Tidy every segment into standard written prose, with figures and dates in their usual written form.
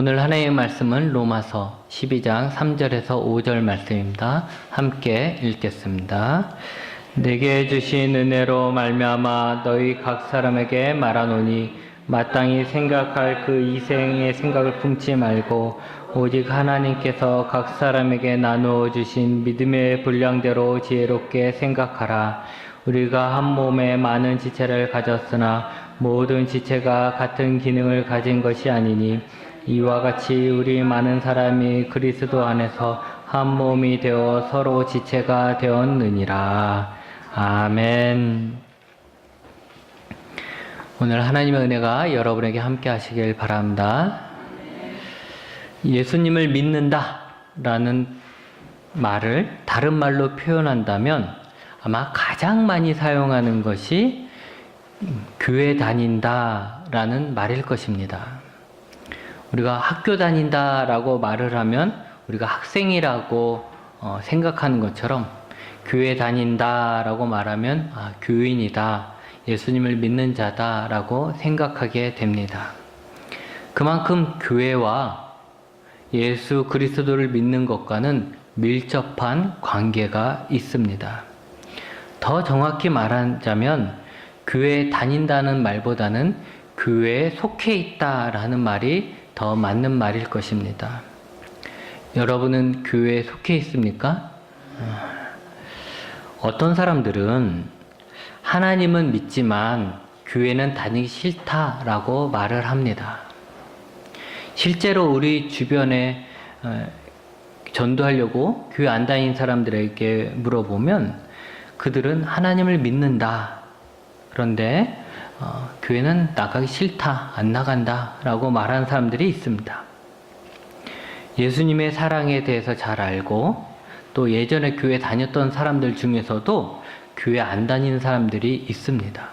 오늘 하나님의 말씀은 로마서 12장 3절에서 5절 말씀입니다. 함께 읽겠습니다. 내게 주신 은혜로 말미암아 너희 각 사람에게 말하노니 마땅히 생각할 그 이생의 생각을 품지 말고 오직 하나님께서 각 사람에게 나누어 주신 믿음의 분량대로 지혜롭게 생각하라. 우리가 한 몸에 많은 지체를 가졌으나 모든 지체가 같은 기능을 가진 것이 아니니 이와 같이 우리 많은 사람이 그리스도 안에서 한 몸이 되어 서로 지체가 되었느니라. 아멘. 오늘 하나님의 은혜가 여러분에게 함께 하시길 바랍니다. 예수님을 믿는다 라는 말을 다른 말로 표현한다면 아마 가장 많이 사용하는 것이 교회 다닌다 라는 말일 것입니다. 우리가 학교 다닌다 라고 말을 하면 우리가 학생이라고 생각하는 것처럼 교회 다닌다 라고 말하면 교인이다, 예수님을 믿는 자다 라고 생각하게 됩니다. 그만큼 교회와 예수 그리스도를 믿는 것과는 밀접한 관계가 있습니다. 더 정확히 말하자면 교회에 다닌다는 말보다는 교회에 속해 있다라는 말이 더 맞는 말일 것입니다. 여러분은 교회에 속해 있습니까? 어떤 사람들은 하나님은 믿지만 교회는 다니기 싫다라고 말을 합니다. 실제로 우리 주변에 전도하려고 교회 안 다니는 사람들에게 물어보면 그들은 하나님을 믿는다. 그런데 교회는 나가기 싫다, 안 나간다 라고 말하는 사람들이 있습니다. 예수님의 사랑에 대해서 잘 알고 또 예전에 교회 다녔던 사람들 중에서도 교회 안 다니는 사람들이 있습니다.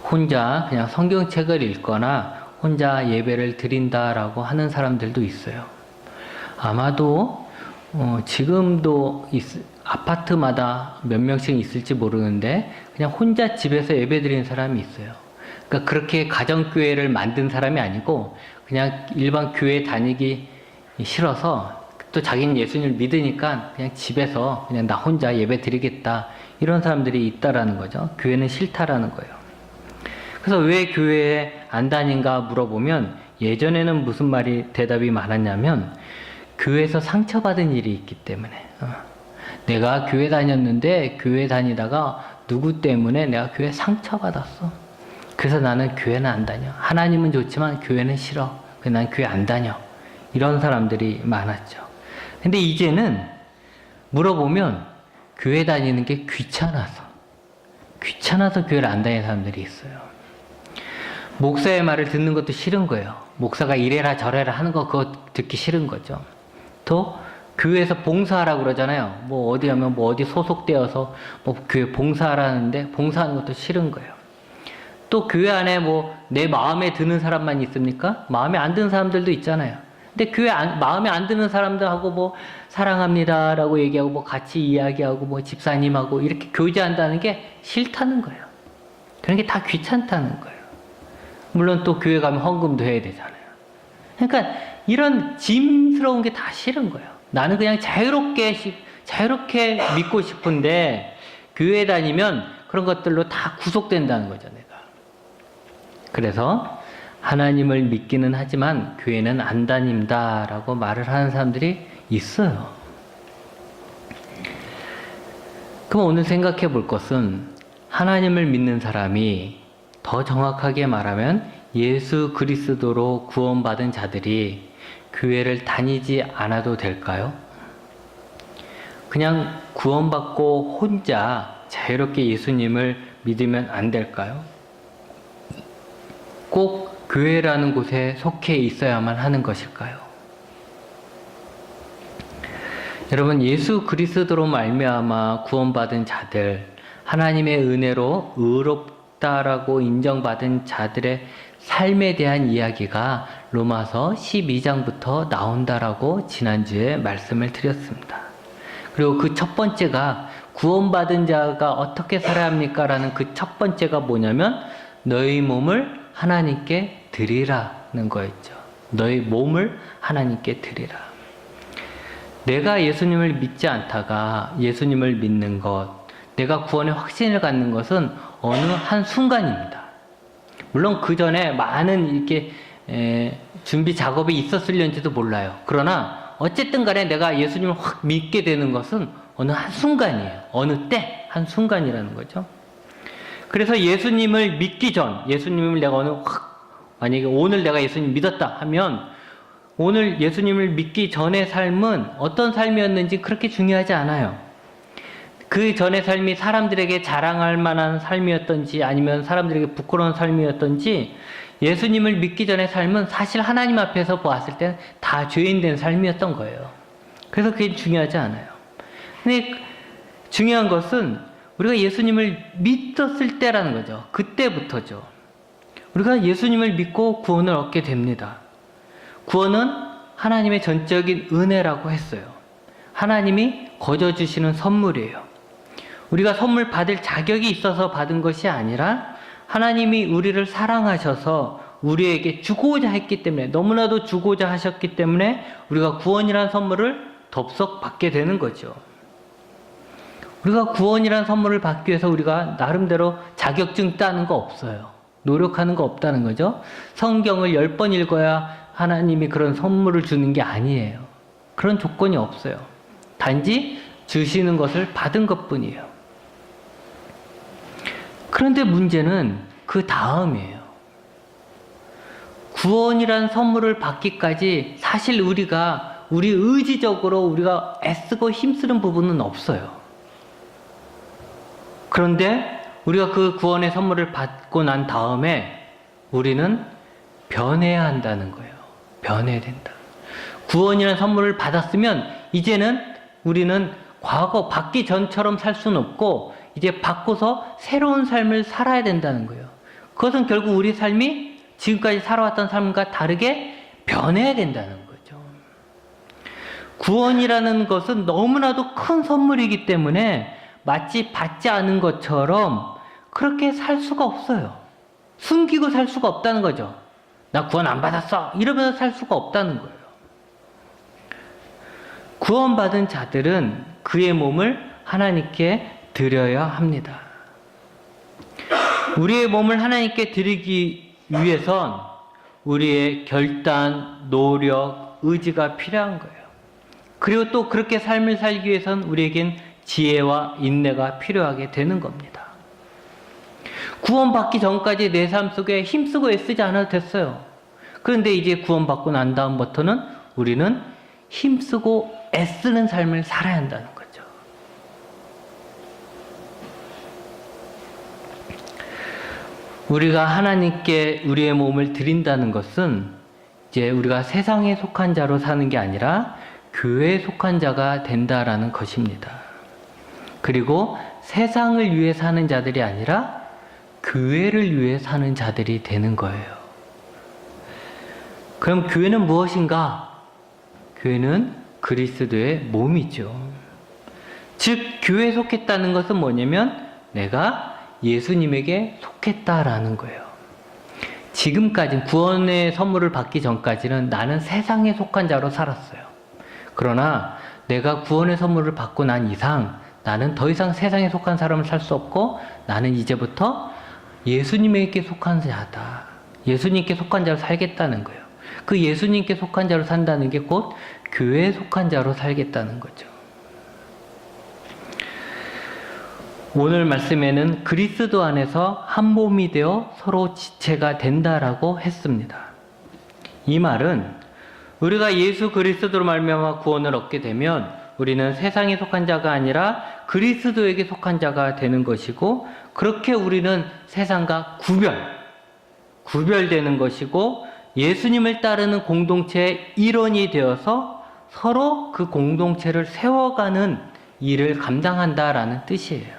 혼자 그냥 성경책을 읽거나 혼자 예배를 드린다라고 하는 사람들도 있어요. 아마도 지금도 아파트마다 몇 명씩 있을지 모르는데 그냥 혼자 집에서 예배 드리는 사람이 있어요. 그러니까 그렇게 가정교회를 만든 사람이 아니고 그냥 일반 교회 다니기 싫어서 또 자기는 예수님을 믿으니까 그냥 집에서 그냥 나 혼자 예배 드리겠다, 이런 사람들이 있다라는 거죠. 교회는 싫다라는 거예요. 그래서 왜 교회에 안 다닌가 물어보면 예전에는 무슨 대답이 많았냐면 교회에서 상처받은 일이 있기 때문에 내가 교회 다녔는데 교회 다니다가 누구 때문에 내가 교회 상처받았어. 그래서 나는 교회는 안 다녀. 하나님은 좋지만 교회는 싫어. 그래서 난 교회 안 다녀. 이런 사람들이 많았죠. 근데 이제는 물어보면 교회 다니는 게 귀찮아서 교회를 안 다니는 사람들이 있어요. 목사의 말을 듣는 것도 싫은 거예요. 목사가 이래라 저래라 하는 거 그거 듣기 싫은 거죠. 또 교회에서 봉사하라고 그러잖아요. 뭐 어디 하면 뭐 어디 소속되어서 뭐 교회 봉사하라는데 봉사하는 것도 싫은 거예요. 또 교회 안에 뭐 내 마음에 드는 사람만 있습니까? 마음에 안 드는 사람들도 있잖아요. 근데 마음에 안 드는 사람들하고 뭐 사랑합니다라고 얘기하고 뭐 같이 이야기하고 뭐 집사님하고 이렇게 교제한다는 게 싫다는 거예요. 그런 게 다 귀찮다는 거예요. 물론 또 교회 가면 헌금도 해야 되잖아요. 그러니까 이런 짐스러운 게 다 싫은 거예요. 나는 그냥 자유롭게 믿고 싶은데 교회 다니면 그런 것들로 다 구속된다는 거죠, 내가. 그래서 하나님을 믿기는 하지만 교회는 안 다닌다라고 말을 하는 사람들이 있어요. 그럼 오늘 생각해 볼 것은 하나님을 믿는 사람이, 더 정확하게 말하면 예수 그리스도로 구원받은 자들이 교회를 다니지 않아도 될까요? 그냥 구원받고 혼자 자유롭게 예수님을 믿으면 안 될까요? 꼭 교회라는 곳에 속해 있어야만 하는 것일까요? 여러분, 예수 그리스도로 말미암아 구원받은 자들, 하나님의 은혜로 의롭다라고 인정받은 자들의 삶에 대한 이야기가 로마서 12장부터 나온다라고 지난주에 말씀을 드렸습니다. 그리고 그 첫 번째가 구원받은 자가 어떻게 살아야 합니까? 라는 그 첫 번째가 뭐냐면 너희 몸을 하나님께 드리라는 거였죠. 너의 몸을 하나님께 드리라. 내가 예수님을 믿지 않다가 예수님을 믿는 것, 내가 구원의 확신을 갖는 것은 어느 한 순간입니다. 물론 그 전에 많은 이렇게 준비 작업이 있었을는지도 몰라요. 그러나 어쨌든 간에 내가 예수님을 확 믿게 되는 것은 어느 한 순간이에요. 어느 때 한 순간이라는 거죠. 그래서 예수님을 믿기 전, 예수님을 내가 만약에 오늘 내가 예수님 믿었다 하면 오늘 예수님을 믿기 전의 삶은 어떤 삶이었는지 그렇게 중요하지 않아요. 그 전의 삶이 사람들에게 자랑할 만한 삶이었던지 아니면 사람들에게 부끄러운 삶이었던지 예수님을 믿기 전의 삶은 사실 하나님 앞에서 보았을 때 다 죄인된 삶이었던 거예요. 그래서 그게 중요하지 않아요. 근데 중요한 것은 우리가 예수님을 믿었을 때라는 거죠. 그때부터죠. 우리가 예수님을 믿고 구원을 얻게 됩니다. 구원은 하나님의 전적인 은혜라고 했어요. 하나님이 거저 주시는 선물이에요. 우리가 선물 받을 자격이 있어서 받은 것이 아니라 하나님이 우리를 사랑하셔서 우리에게 주고자 했기 때문에, 너무나도 주고자 하셨기 때문에 우리가 구원이라는 선물을 덥석 받게 되는 거죠. 우리가 구원이라는 선물을 받기 위해서 우리가 나름대로 자격증 따는 거 없어요. 노력하는 거 없다는 거죠. 성경을 10번 읽어야 하나님이 그런 선물을 주는 게 아니에요. 그런 조건이 없어요. 단지 주시는 것을 받은 것뿐이에요. 그런데 문제는 그 다음이에요. 구원이라는 선물을 받기까지 사실 우리 의지적으로 우리가 애쓰고 힘쓰는 부분은 없어요. 그런데 우리가 그 구원의 선물을 받고 난 다음에 우리는 변해야 한다는 거예요. 변해야 된다. 구원이라는 선물을 받았으면 이제는 우리는 과거 받기 전처럼 살 수는 없고 이제 받고서 새로운 삶을 살아야 된다는 거예요. 그것은 결국 우리 삶이 지금까지 살아왔던 삶과 다르게 변해야 된다는 거죠. 구원이라는 것은 너무나도 큰 선물이기 때문에 마치 받지 않은 것처럼 그렇게 살 수가 없어요. 숨기고 살 수가 없다는 거죠. 나 구원 안 받았어 이러면서 살 수가 없다는 거예요. 구원받은 자들은 그의 몸을 하나님께 드려야 합니다. 우리의 몸을 하나님께 드리기 위해선 우리의 결단, 노력, 의지가 필요한 거예요. 그리고 또 그렇게 삶을 살기 위해선 우리에겐 지혜와 인내가 필요하게 되는 겁니다. 구원받기 전까지 내 삶 속에 힘쓰고 애쓰지 않아도 됐어요. 그런데 이제 구원받고 난 다음부터는 우리는 힘쓰고 애쓰는 삶을 살아야 한다는 거죠. 우리가 하나님께 우리의 몸을 드린다는 것은 이제 우리가 세상에 속한 자로 사는 게 아니라 교회에 속한 자가 된다라는 것입니다. 그리고 세상을 위해 사는 자들이 아니라 교회를 위해 사는 자들이 되는 거예요. 그럼 교회는 무엇인가? 교회는 그리스도의 몸이죠. 즉 교회에 속했다는 것은 뭐냐면 내가 예수님에게 속했다라는 거예요. 지금까지 구원의 선물을 받기 전까지는 나는 세상에 속한 자로 살았어요. 그러나 내가 구원의 선물을 받고 난 이상 나는 더 이상 세상에 속한 사람을 살 수 없고 나는 이제부터 예수님에게 속한 자다. 예수님께 속한 자로 살겠다는 거예요. 그 예수님께 속한 자로 산다는 게 곧 교회에 속한 자로 살겠다는 거죠. 오늘 말씀에는 그리스도 안에서 한 몸이 되어 서로 지체가 된다라고 했습니다. 이 말은 우리가 예수 그리스도로 말미암아 구원을 얻게 되면 우리는 세상에 속한 자가 아니라 그리스도에게 속한 자가 되는 것이고, 그렇게 우리는 세상과 구별되는 것이고 예수님을 따르는 공동체의 일원이 되어서 서로 그 공동체를 세워가는 일을 감당한다라는 뜻이에요.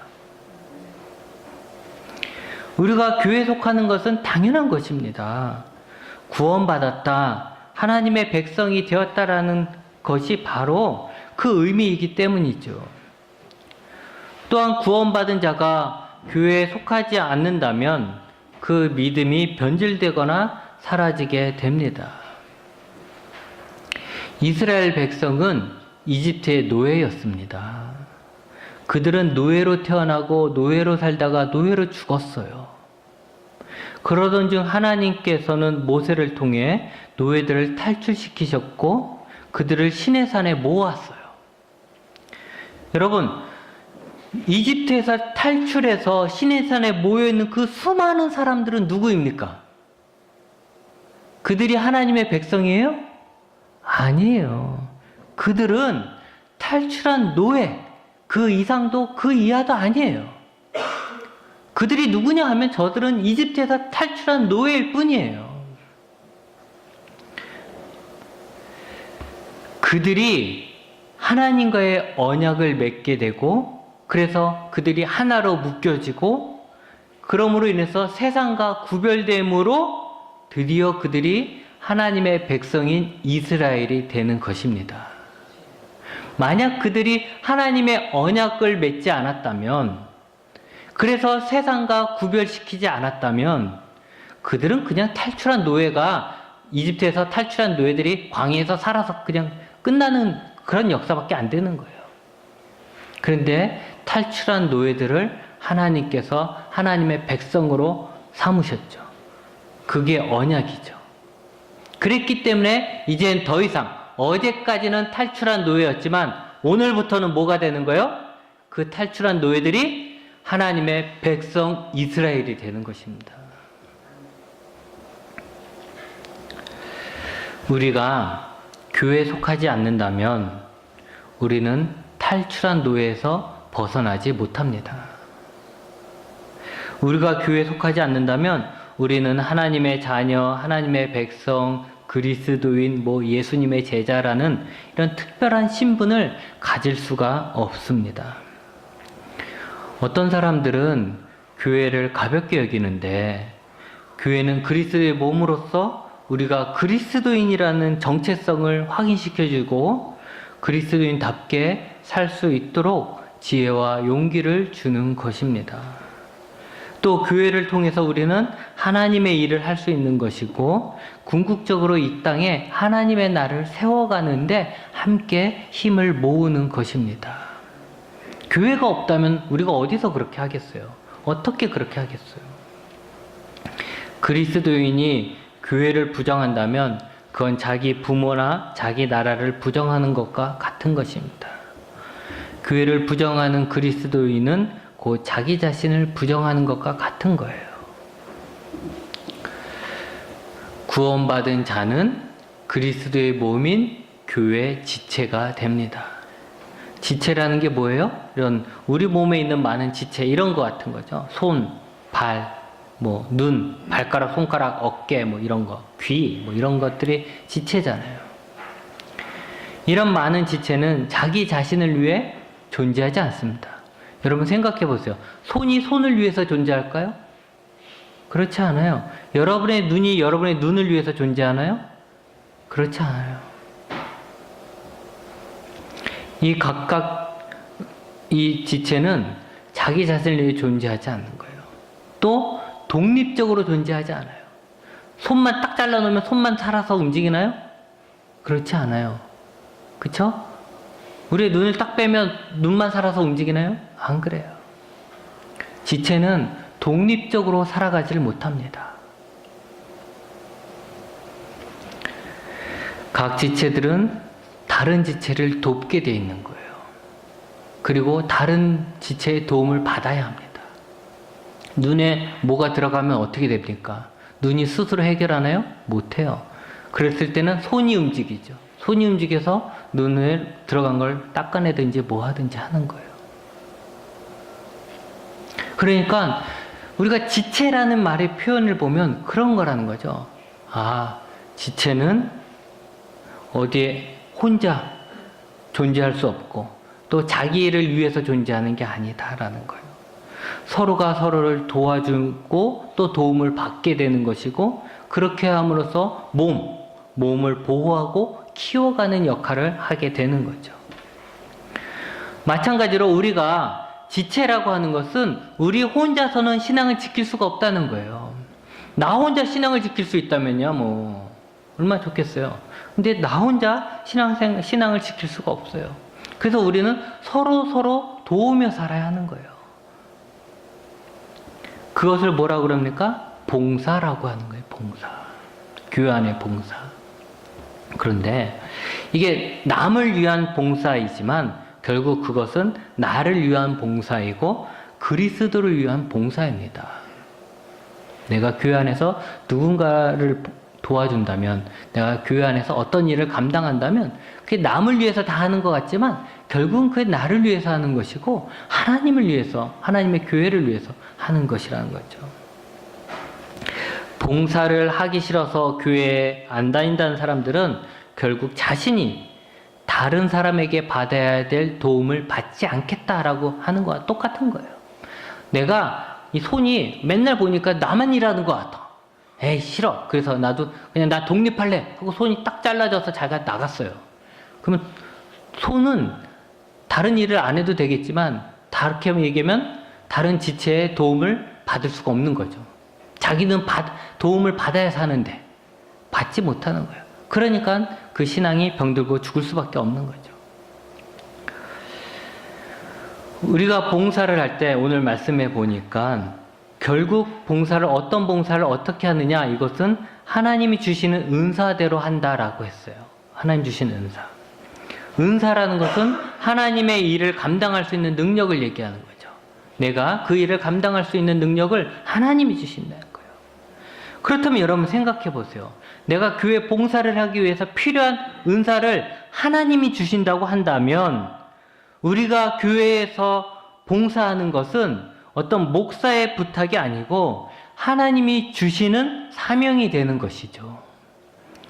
우리가 교회에 속하는 것은 당연한 것입니다. 구원받았다, 하나님의 백성이 되었다라는 것이 바로 그 의미이기 때문이죠. 또한 구원받은 자가 교회에 속하지 않는다면 그 믿음이 변질되거나 사라지게 됩니다. 이스라엘 백성은 이집트의 노예였습니다. 그들은 노예로 태어나고 노예로 살다가 노예로 죽었어요. 그러던 중 하나님께서는 모세를 통해 노예들을 탈출시키셨고 그들을 시내산에 모았어요. 여러분, 이집트에서 탈출해서 시내산에 모여있는 그 수많은 사람들은 누구입니까? 그들이 하나님의 백성이에요? 아니에요. 그들은 탈출한 노예, 그 이상도 그 이하도 아니에요. 그들이 누구냐 하면 저들은 이집트에서 탈출한 노예일 뿐이에요. 그들이 하나님과의 언약을 맺게 되고 그래서 그들이 하나로 묶여지고 그러므로 인해서 세상과 구별됨으로 드디어 그들이 하나님의 백성인 이스라엘이 되는 것입니다. 만약 그들이 하나님의 언약을 맺지 않았다면, 그래서 세상과 구별시키지 않았다면 그들은 그냥 탈출한 노예가, 이집트에서 탈출한 노예들이 광야에서 살아서 그냥 끝나는 그런 역사밖에 안 되는 거예요. 그런데 탈출한 노예들을 하나님께서 하나님의 백성으로 삼으셨죠. 그게 언약이죠. 그랬기 때문에 이젠 더 이상, 어제까지는 탈출한 노예였지만 오늘부터는 뭐가 되는 거예요? 그 탈출한 노예들이 하나님의 백성 이스라엘이 되는 것입니다. 우리가 교회에 속하지 않는다면 우리는 탈출한 노예에서 벗어나지 못합니다. 우리가 교회에 속하지 않는다면 우리는 하나님의 자녀, 하나님의 백성, 그리스도인, 예수님의 제자라는 이런 특별한 신분을 가질 수가 없습니다. 어떤 사람들은 교회를 가볍게 여기는데, 교회는 그리스도의 몸으로서 우리가 그리스도인이라는 정체성을 확인시켜주고 그리스도인답게 살 수 있도록 지혜와 용기를 주는 것입니다. 또 교회를 통해서 우리는 하나님의 일을 할 수 있는 것이고 궁극적으로 이 땅에 하나님의 나라를 세워가는데 함께 힘을 모으는 것입니다. 교회가 없다면 우리가 어디서 그렇게 하겠어요? 어떻게 그렇게 하겠어요? 그리스도인이 교회를 부정한다면 그건 자기 부모나 자기 나라를 부정하는 것과 같은 것입니다. 교회를 부정하는 그리스도인은 곧 자기 자신을 부정하는 것과 같은 거예요. 구원받은 자는 그리스도의 몸인 교회의 지체가 됩니다. 지체라는 게 뭐예요? 이런 우리 몸에 있는 많은 지체, 이런 거 같은 거죠. 손, 발, 눈, 발가락, 손가락, 어깨, 이런 거, 귀, 이런 것들이 지체잖아요. 이런 많은 지체는 자기 자신을 위해 존재하지 않습니다. 여러분 생각해 보세요. 손이 손을 위해서 존재할까요? 그렇지 않아요. 여러분의 눈이 여러분의 눈을 위해서 존재하나요? 그렇지 않아요. 이 지체는 자기 자신을 위해 존재하지 않는 거예요. 또 독립적으로 존재하지 않아요. 손만 딱 잘라놓으면 손만 살아서 움직이나요? 그렇지 않아요. 그쵸? 우리의 눈을 딱 빼면 눈만 살아서 움직이나요? 안 그래요. 지체는 독립적으로 살아가지를 못합니다. 각 지체들은 다른 지체를 돕게 되어 있는 거예요. 그리고 다른 지체의 도움을 받아야 합니다. 눈에 뭐가 들어가면 어떻게 됩니까? 눈이 스스로 해결하나요? 못해요. 그랬을 때는 손이 움직이죠. 손이 움직여서 눈에 들어간 걸 닦아내든지 하든지 하는 거예요. 그러니까 우리가 지체라는 말의 표현을 보면 그런 거라는 거죠. 지체는 어디에 혼자 존재할 수 없고 또 자기 일을 위해서 존재하는 게 아니다라는 거예요. 서로가 서로를 도와주고 또 도움을 받게 되는 것이고, 그렇게 함으로써 몸을 보호하고 키워가는 역할을 하게 되는 거죠. 마찬가지로 우리가 지체라고 하는 것은 우리 혼자서는 신앙을 지킬 수가 없다는 거예요. 나 혼자 신앙을 지킬 수 있다면요, 얼마나 좋겠어요. 근데 나 혼자 신앙을 지킬 수가 없어요. 그래서 우리는 서로 도우며 살아야 하는 거예요. 그것을 뭐라고 그럽니까? 봉사라고 하는 거예요. 봉사. 교회 안의 봉사. 그런데 이게 남을 위한 봉사이지만 결국 그것은 나를 위한 봉사이고 그리스도를 위한 봉사입니다. 내가 교회 안에서 누군가를 도와준다면, 내가 교회 안에서 어떤 일을 감당한다면 그게 남을 위해서 다 하는 것 같지만 결국은 그게 나를 위해서 하는 것이고 하나님을 위해서, 하나님의 교회를 위해서 하는 것이라는 거죠. 봉사를 하기 싫어서 교회에 안 다닌다는 사람들은 결국 자신이 다른 사람에게 받아야 될 도움을 받지 않겠다라고 하는 거와 똑같은 거예요. 내가 이 손이 맨날 보니까 나만 일하는 것 같아. 에이 싫어. 그래서 나도 그냥 나 독립할래 하고 손이 딱 잘라져서 자기가 나갔어요. 그러면 손은 다른 일을 안 해도 되겠지만 다르게 얘기하면 다른 지체의 도움을 받을 수가 없는 거죠. 자기는 도움을 받아야 사는데 받지 못하는 거예요. 그러니까 그 신앙이 병들고 죽을 수밖에 없는 거죠. 우리가 봉사를 할 때 오늘 말씀해 보니까 결국 어떤 봉사를 어떻게 하느냐, 이것은 하나님이 주시는 은사대로 한다라고 했어요. 하나님 주시는 은사. 은사라는 것은 하나님의 일을 감당할 수 있는 능력을 얘기하는 거죠. 내가 그 일을 감당할 수 있는 능력을 하나님이 주신다는 거예요. 그렇다면 여러분 생각해 보세요. 내가 교회 봉사를 하기 위해서 필요한 은사를 하나님이 주신다고 한다면 우리가 교회에서 봉사하는 것은 어떤 목사의 부탁이 아니고 하나님이 주시는 사명이 되는 것이죠.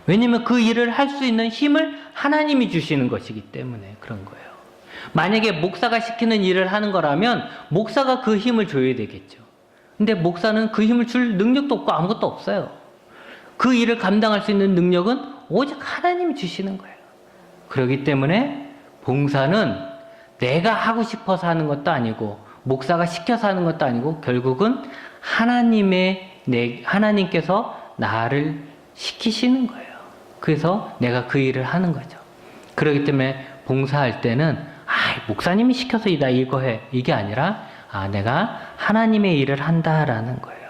왜냐하면 그 일을 할 수 있는 힘을 하나님이 주시는 것이기 때문에 그런 거예요. 만약에 목사가 시키는 일을 하는 거라면 목사가 그 힘을 줘야 되겠죠. 근데 목사는 그 힘을 줄 능력도 없고 아무것도 없어요. 그 일을 감당할 수 있는 능력은 오직 하나님이 주시는 거예요. 그렇기 때문에 봉사는 내가 하고 싶어서 하는 것도 아니고 목사가 시켜서 하는 것도 아니고 결국은 하나님께서 나를 시키시는 거예요. 그래서 내가 그 일을 하는 거죠. 그렇기 때문에 봉사할 때는 목사님이 시켜서 이거 해, 이게 아니라 내가 하나님의 일을 한다라는 거예요.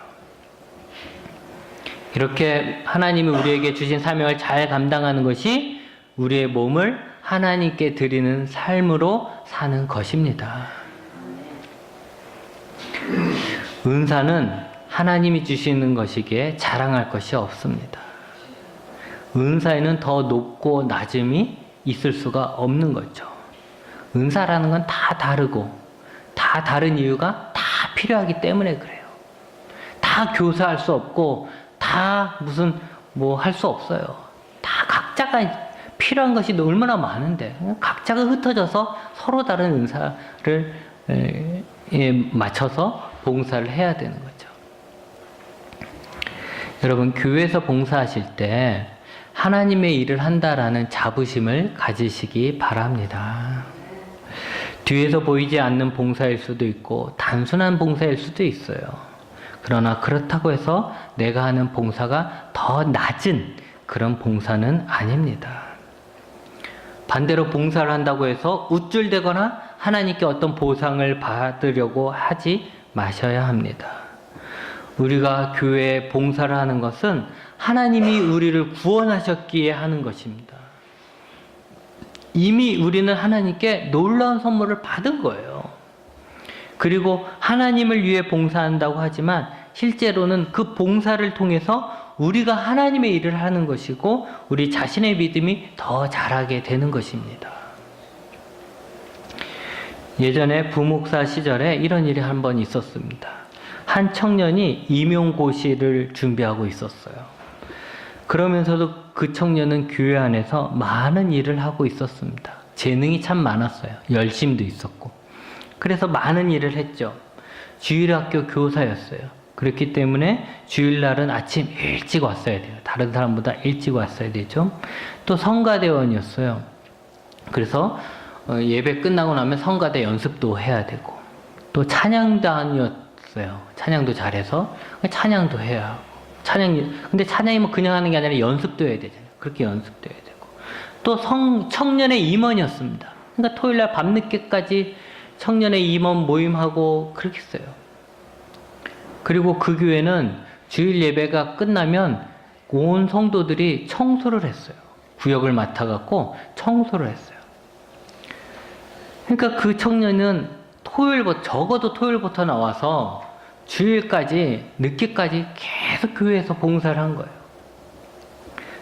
이렇게 하나님이 우리에게 주신 사명을 잘 감당하는 것이 우리의 몸을 하나님께 드리는 삶으로 사는 것입니다. 은사는 하나님이 주시는 것이기에 자랑할 것이 없습니다. 은사에는 더 높고 낮음이 있을 수가 없는 거죠. 은사라는 건 다 다르고 다 다른 이유가 다 필요하기 때문에 그래요. 다 교사할 수 없고 다 무슨 할 수 없어요. 다 각자가 필요한 것이 얼마나 많은데 각자가 흩어져서 서로 다른 은사를 맞춰서 봉사를 해야 되는 거죠. 여러분 교회에서 봉사하실 때 하나님의 일을 한다라는 자부심을 가지시기 바랍니다. 뒤에서 보이지 않는 봉사일 수도 있고 단순한 봉사일 수도 있어요. 그러나 그렇다고 해서 내가 하는 봉사가 더 낮은 그런 봉사는 아닙니다. 반대로 봉사를 한다고 해서 우쭐대거나 하나님께 어떤 보상을 받으려고 하지 마셔야 합니다. 우리가 교회에 봉사를 하는 것은 하나님이 우리를 구원하셨기에 하는 것입니다. 이미 우리는 하나님께 놀라운 선물을 받은 거예요. 그리고 하나님을 위해 봉사한다고 하지만 실제로는 그 봉사를 통해서 우리가 하나님의 일을 하는 것이고 우리 자신의 믿음이 더 자라게 되는 것입니다. 예전에 부목사 시절에 이런 일이 한 번 있었습니다. 한 청년이 임용고시를 준비하고 있었어요. 그러면서도 그 청년은 교회 안에서 많은 일을 하고 있었습니다. 재능이 참 많았어요. 열심도 있었고. 그래서 많은 일을 했죠. 주일학교 교사였어요. 그렇기 때문에 주일날은 아침 일찍 왔어야 돼요. 다른 사람보다 일찍 왔어야 되죠. 또 성가대원이었어요. 그래서 예배 끝나고 나면 성가대 연습도 해야 되고 또 찬양단이었어요. 찬양도 잘해서 찬양도 해야 하고 근데 찬양이면 그냥 하는 게 아니라 연습도 해야 되잖아요. 그렇게 연습돼야 되고. 또 청년의 임원이었습니다. 그러니까 토요일날 밤늦게까지 청년의 임원 모임하고 그렇게 했어요. 그리고 그 교회는 주일 예배가 끝나면 온 성도들이 청소를 했어요. 구역을 맡아갖고 청소를 했어요. 그러니까 그 청년은 적어도 토요일부터 나와서 주일까지, 늦게까지 계속 교회에서 봉사를 한 거예요.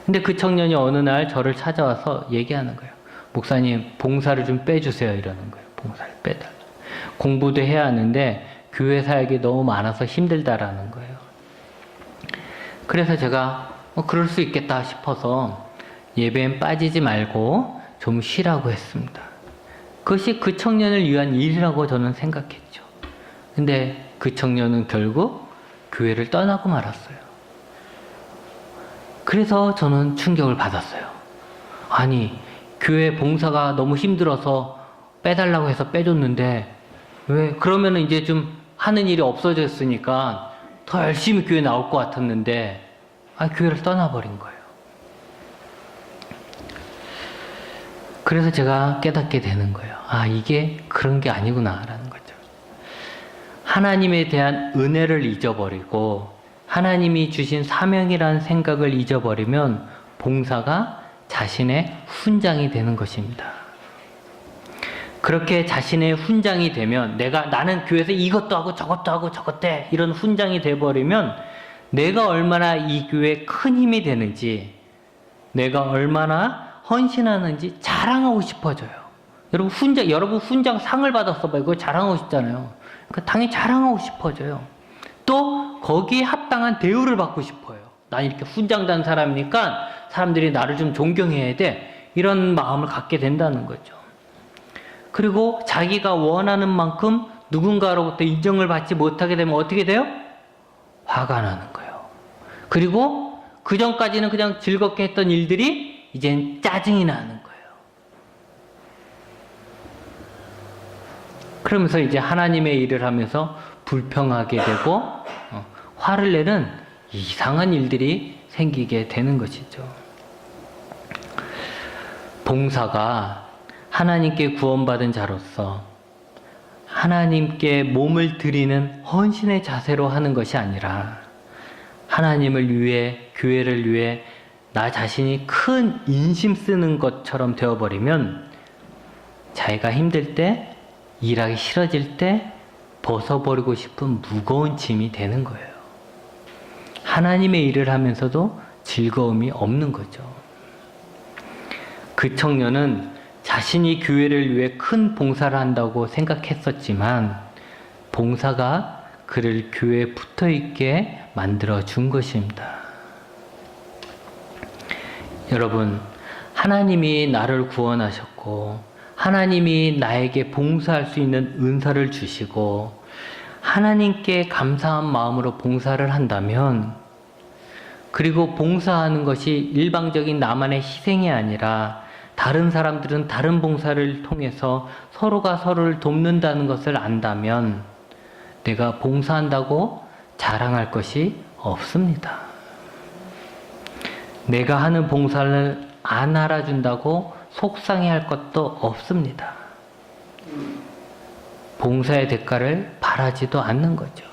근데 그 청년이 어느 날 저를 찾아와서 얘기하는 거예요. 목사님, 봉사를 좀 빼주세요. 이러는 거예요. 봉사를 빼달라. 공부도 해야 하는데 교회 사역이 너무 많아서 힘들다라는 거예요. 그래서 제가 그럴 수 있겠다 싶어서 예배엔 빠지지 말고 좀 쉬라고 했습니다. 그것이 그 청년을 위한 일이라고 저는 생각했죠. 근데 그 청년은 결국 교회를 떠나고 말았어요. 그래서 저는 충격을 받았어요. 아니, 교회 봉사가 너무 힘들어서 빼달라고 해서 빼줬는데 왜 그러면은 이제 좀 하는 일이 없어졌으니까 더 열심히 교회 나올 것 같았는데 교회를 떠나버린 거예요. 그래서 제가 깨닫게 되는 거예요. 이게 그런 게 아니구나 라는 거죠. 하나님에 대한 은혜를 잊어버리고 하나님이 주신 사명이라는 생각을 잊어버리면 봉사가 자신의 훈장이 되는 것입니다. 그렇게 자신의 훈장이 되면 나는 교회에서 이것도 하고 저것도 하고 저것도 해 이런 훈장이 돼버리면 내가 얼마나 이 교회에 큰 힘이 되는지 내가 얼마나 헌신하는지 자랑하고 싶어져요. 여러분 훈장 상을 받았어 봐. 그거 자랑하고 싶잖아요. 그러니까 당연히 자랑하고 싶어져요. 또 거기에 합당한 대우를 받고 싶어요. 난 이렇게 훈장 단 사람이니까 사람들이 나를 좀 존경해야 돼. 이런 마음을 갖게 된다는 거죠. 그리고 자기가 원하는 만큼 누군가로부터 인정을 받지 못하게 되면 어떻게 돼요? 화가 나는 거예요. 그리고 그 전까지는 그냥 즐겁게 했던 일들이 이젠 짜증이 나는 거예요. 그러면서 이제 하나님의 일을 하면서 불평하게 되고 화를 내는 이상한 일들이 생기게 되는 것이죠. 봉사가 하나님께 구원받은 자로서 하나님께 몸을 드리는 헌신의 자세로 하는 것이 아니라 하나님을 위해, 교회를 위해 나 자신이 큰 인심 쓰는 것처럼 되어버리면 자기가 힘들 때, 일하기 싫어질 때 벗어버리고 싶은 무거운 짐이 되는 거예요. 하나님의 일을 하면서도 즐거움이 없는 거죠. 그 청년은 자신이 교회를 위해 큰 봉사를 한다고 생각했었지만 봉사가 그를 교회에 붙어있게 만들어준 것입니다. 여러분, 하나님이 나를 구원하셨고 하나님이 나에게 봉사할 수 있는 은사를 주시고 하나님께 감사한 마음으로 봉사를 한다면 그리고 봉사하는 것이 일방적인 나만의 희생이 아니라 다른 사람들은 다른 봉사를 통해서 서로가 서로를 돕는다는 것을 안다면 내가 봉사한다고 자랑할 것이 없습니다. 내가 하는 봉사를 안 알아준다고 속상해할 것도 없습니다. 봉사의 대가를 바라지도 않는 거죠.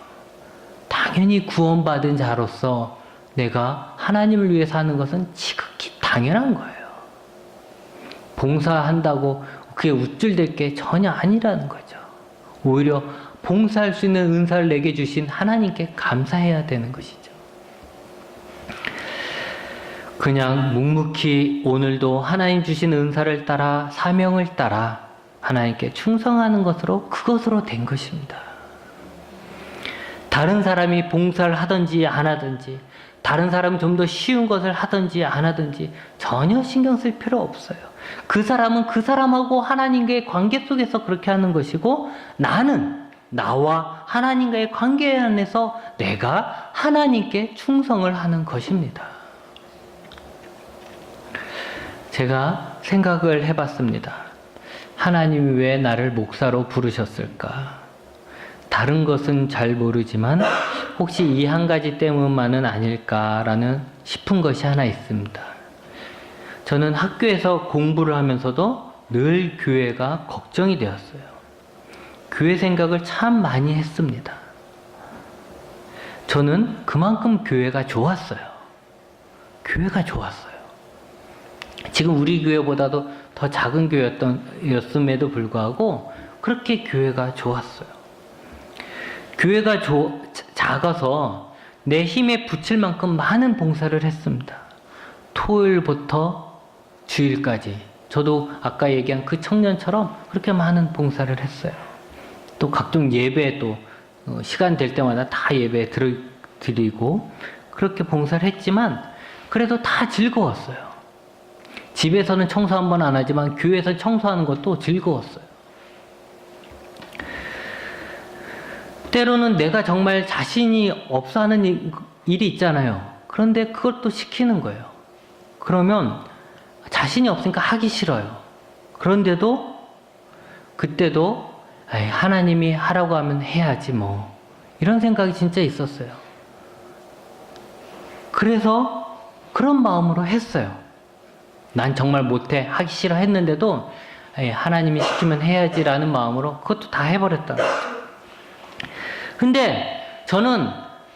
당연히 구원받은 자로서 내가 하나님을 위해서 하는 것은 지극히 당연한 거예요. 봉사한다고 그게 우쭐댈 게 전혀 아니라는 거죠. 오히려 봉사할 수 있는 은사를 내게 주신 하나님께 감사해야 되는 것이죠. 그냥 묵묵히 오늘도 하나님 주신 은사를 따라 사명을 따라 하나님께 충성하는 그것으로 된 것입니다. 다른 사람이 봉사를 하든지 안 하든지 다른 사람이 좀 더 쉬운 것을 하든지 안 하든지 전혀 신경 쓸 필요 없어요. 그 사람은 그 사람하고 하나님과의 관계 속에서 그렇게 하는 것이고 나는 나와 하나님과의 관계 안에서 내가 하나님께 충성을 하는 것입니다. 제가 생각을 해봤습니다. 하나님이 왜 나를 목사로 부르셨을까? 다른 것은 잘 모르지만 혹시 이 한 가지 때문만은 아닐까라는 싶은 것이 하나 있습니다. 저는 학교에서 공부를 하면서도 늘 교회가 걱정이 되었어요. 교회 생각을 참 많이 했습니다. 저는 그만큼 교회가 좋았어요. 교회가 좋았어요. 지금 우리 교회보다도 더 작은 교회였음에도 불구하고 그렇게 교회가 좋았어요. 교회가 작아서 내 힘에 붙일 만큼 많은 봉사를 했습니다. 토요일부터 주일까지 저도 아까 얘기한 그 청년처럼 그렇게 많은 봉사를 했어요. 또 각종 예배도 시간 될 때마다 다 예배 드리고 그렇게 봉사를 했지만 그래도 다 즐거웠어요. 집에서는 청소 한 번 안 하지만 교회에서 청소하는 것도 즐거웠어요. 때로는 내가 정말 자신이 없어 하는 일이 있잖아요. 그런데 그것도 시키는 거예요. 그러면 자신이 없으니까 하기 싫어요. 그런데도 그때도 하나님이 하라고 하면 해야지 뭐 이런 생각이 진짜 있었어요. 그래서 그런 마음으로 했어요. 난 정말 못해 하기 싫어 했는데도 하나님이 시키면 해야지라는 마음으로 그것도 다 해버렸다는 거죠. 근데 저는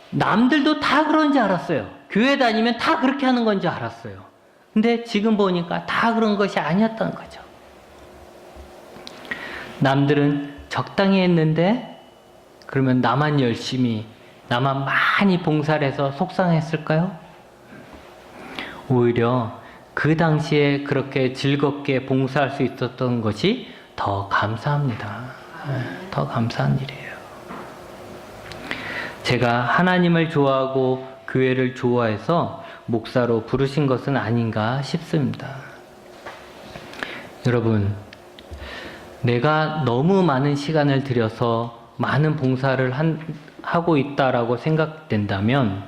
남들도 다 그런지 알았어요. 교회 다니면 다 그렇게 하는 건지 알았어요. 근데 지금 보니까 다 그런 것이 아니었던 거죠. 남들은 적당히 했는데 그러면 나만 많이 봉사를 해서 속상했을까요? 오히려 그 당시에 그렇게 즐겁게 봉사할 수 있었던 것이 더 감사합니다. 더 감사한 일이에요. 제가 하나님을 좋아하고 교회를 좋아해서 목사로 부르신 것은 아닌가 싶습니다. 여러분, 내가 너무 많은 시간을 들여서 많은 봉사를 하고 있다라고 생각된다면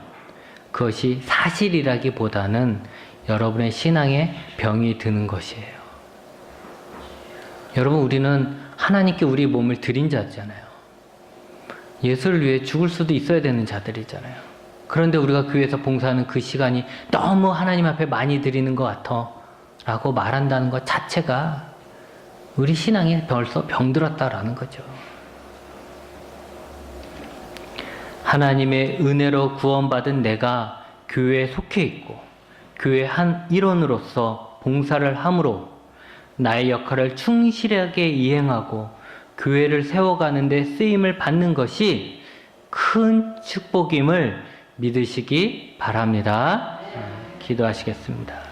그것이 사실이라기보다는 여러분의 신앙에 병이 드는 것이에요. 여러분, 우리는 하나님께 우리 몸을 드린 자잖아요. 예수를 위해 죽을 수도 있어야 되는 자들이잖아요. 그런데 우리가 교회에서 봉사하는 그 시간이 너무 하나님 앞에 많이 드리는 것 같아 라고 말한다는 것 자체가 우리 신앙에 벌써 병들었다라는 거죠. 하나님의 은혜로 구원받은 내가 교회에 속해 있고 교회 한 일원으로서 봉사를 함으로 나의 역할을 충실하게 이행하고 교회를 세워가는 데 쓰임을 받는 것이 큰 축복임을 믿으시기 바랍니다. 기도하시겠습니다.